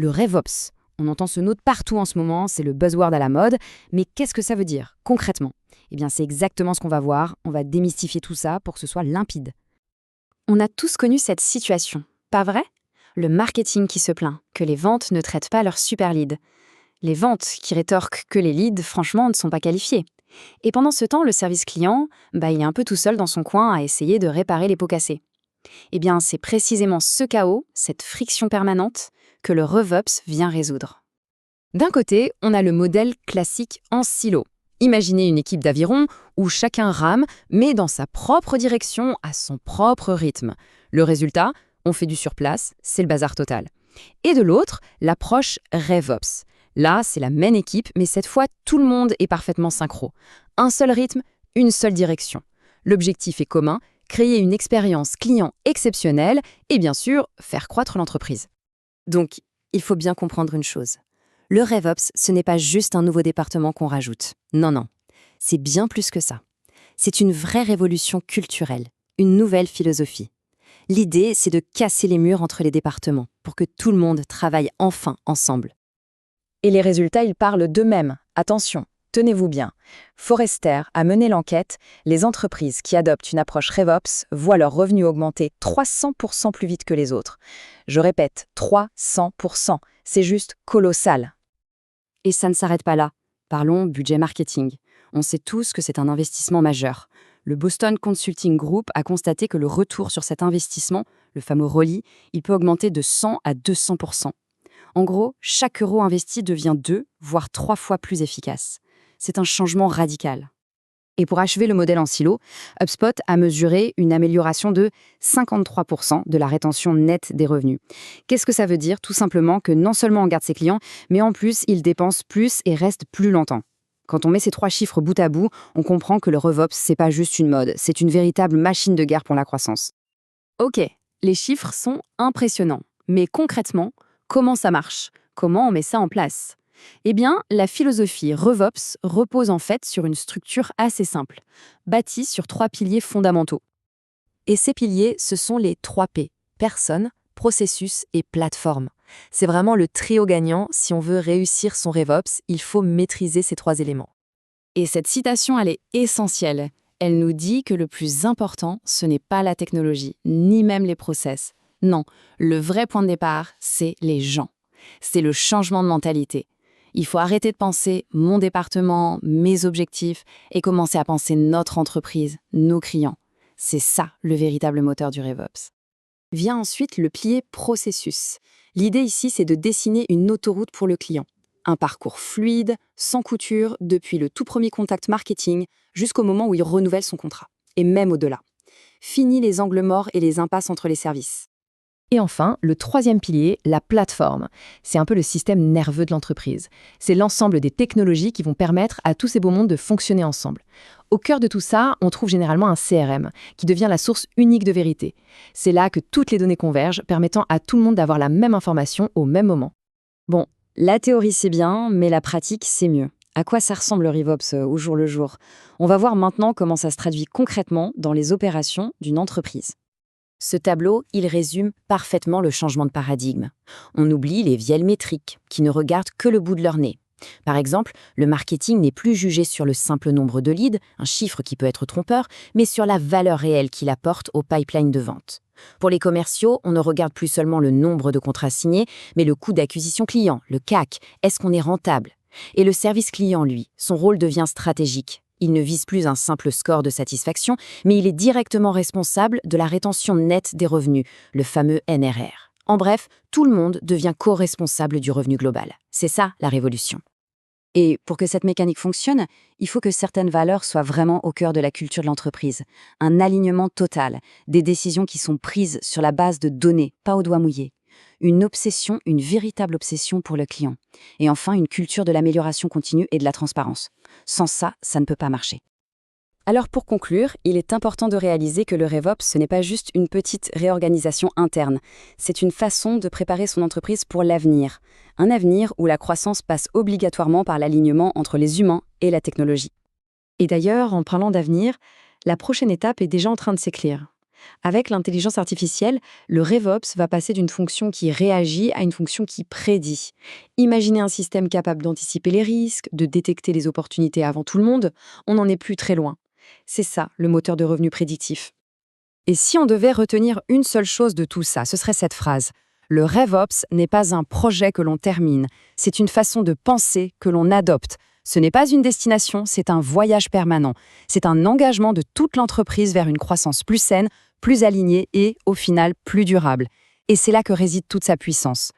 Le RevOps. On entend ce mot partout en ce moment, c'est le buzzword à la mode, mais qu'est-ce que ça veut dire, concrètement? Eh bien, c'est exactement ce qu'on va voir, on va démystifier tout ça pour que ce soit limpide. On a tous connu cette situation, pas vrai? Le marketing qui se plaint que les ventes ne traitent pas leurs super leads. Les ventes qui rétorquent que les leads, franchement, ne sont pas qualifiés. Et pendant ce temps, le service client, il est un peu tout seul dans son coin à essayer de réparer les pots cassés. Eh bien, c'est précisément ce chaos, cette friction permanente, que le RevOps vient résoudre. D'un côté, on a le modèle classique en silo. Imaginez une équipe d'aviron où chacun rame, mais dans sa propre direction, à son propre rythme. Le résultat, on fait du surplace, c'est le bazar total. Et de l'autre, l'approche RevOps. Là, c'est la même équipe, mais cette fois, tout le monde est parfaitement synchro. Un seul rythme, une seule direction. L'objectif est commun, créer une expérience client exceptionnelle et bien sûr, faire croître l'entreprise. Donc, il faut bien comprendre une chose. Le RevOps, ce n'est pas juste un nouveau département qu'on rajoute. Non, c'est bien plus que ça. C'est une vraie révolution culturelle, une nouvelle philosophie. L'idée, c'est de casser les murs entre les départements pour que tout le monde travaille enfin ensemble. Et les résultats, ils parlent d'eux-mêmes. Attention, tenez-vous bien. Forrester a mené l'enquête. Les entreprises qui adoptent une approche RevOps voient leurs revenus augmenter 300% plus vite que les autres. Je répète, 300%. C'est juste colossal. Et ça ne s'arrête pas là. Parlons budget marketing. On sait tous que c'est un investissement majeur. Le Boston Consulting Group a constaté que le retour sur cet investissement, le fameux ROI, il peut augmenter de 100 à 200%. En gros, chaque euro investi devient 2, voire 3 fois plus efficace. C'est un changement radical. Et pour achever le modèle en silo, HubSpot a mesuré une amélioration de 53% de la rétention nette des revenus. Qu'est-ce que ça veut dire? Tout simplement que non seulement on garde ses clients, mais en plus, ils dépensent plus et restent plus longtemps. Quand on met ces 3 chiffres bout à bout, on comprend que le RevOps, c'est pas juste une mode, c'est une véritable machine de guerre pour la croissance. Ok, les chiffres sont impressionnants. Mais concrètement, comment ça marche? Comment on met ça en place? Eh bien, la philosophie RevOps repose en fait sur une structure assez simple, bâtie sur 3 piliers fondamentaux. Et ces piliers, ce sont les 3 P, personnes, processus et plateforme. C'est vraiment le trio gagnant. Si on veut réussir son RevOps, il faut maîtriser ces 3 éléments. Et cette citation, elle est essentielle. Elle nous dit que le plus important, ce n'est pas la technologie, ni même les process. Non, le vrai point de départ, c'est les gens. C'est le changement de mentalité. Il faut arrêter de penser mon département, mes objectifs, et commencer à penser notre entreprise, nos clients. C'est ça le véritable moteur du RevOps. Vient ensuite le pilier processus. L'idée ici, c'est de dessiner une autoroute pour le client. Un parcours fluide, sans couture, depuis le tout premier contact marketing jusqu'au moment où il renouvelle son contrat. Et même au-delà. Fini les angles morts et les impasses entre les services. Et enfin, le 3e pilier, la plateforme. C'est un peu le système nerveux de l'entreprise. C'est l'ensemble des technologies qui vont permettre à tous ces beaux mondes de fonctionner ensemble. Au cœur de tout ça, on trouve généralement un CRM, qui devient la source unique de vérité. C'est là que toutes les données convergent, permettant à tout le monde d'avoir la même information au même moment. Bon, la théorie c'est bien, mais la pratique c'est mieux. À quoi ça ressemble le RevOps au jour le jour? On va voir maintenant comment ça se traduit concrètement dans les opérations d'une entreprise. Ce tableau, il résume parfaitement le changement de paradigme. On oublie les vieilles métriques, qui ne regardent que le bout de leur nez. Par exemple, le marketing n'est plus jugé sur le simple nombre de leads, un chiffre qui peut être trompeur, mais sur la valeur réelle qu'il apporte au pipeline de vente. Pour les commerciaux, on ne regarde plus seulement le nombre de contrats signés, mais le coût d'acquisition client, le CAC. Est-ce qu'on est rentable? Et le service client, lui, son rôle devient stratégique. Il ne vise plus un simple score de satisfaction, mais il est directement responsable de la rétention nette des revenus, le fameux NRR. En bref, tout le monde devient co-responsable du revenu global. C'est ça, la révolution. Et pour que cette mécanique fonctionne, il faut que certaines valeurs soient vraiment au cœur de la culture de l'entreprise. Un alignement total, des décisions qui sont prises sur la base de données, pas au doigt mouillé. Une obsession, une véritable obsession pour le client. Et enfin, une culture de l'amélioration continue et de la transparence. Sans ça, ça ne peut pas marcher. Alors pour conclure, il est important de réaliser que le RevOps, ce n'est pas juste une petite réorganisation interne. C'est une façon de préparer son entreprise pour l'avenir. Un avenir où la croissance passe obligatoirement par l'alignement entre les humains et la technologie. Et d'ailleurs, en parlant d'avenir, la prochaine étape est déjà en train de s'éclairer. Avec l'intelligence artificielle, le RevOps va passer d'une fonction qui réagit à une fonction qui prédit. Imaginez un système capable d'anticiper les risques, de détecter les opportunités avant tout le monde, on n'en est plus très loin. C'est ça, le moteur de revenu prédictif. Et si on devait retenir une seule chose de tout ça, ce serait cette phrase. Le RevOps n'est pas un projet que l'on termine, c'est une façon de penser que l'on adopte. Ce n'est pas une destination, c'est un voyage permanent. C'est un engagement de toute l'entreprise vers une croissance plus saine, plus alignée et, au final, plus durable. Et c'est là que réside toute sa puissance.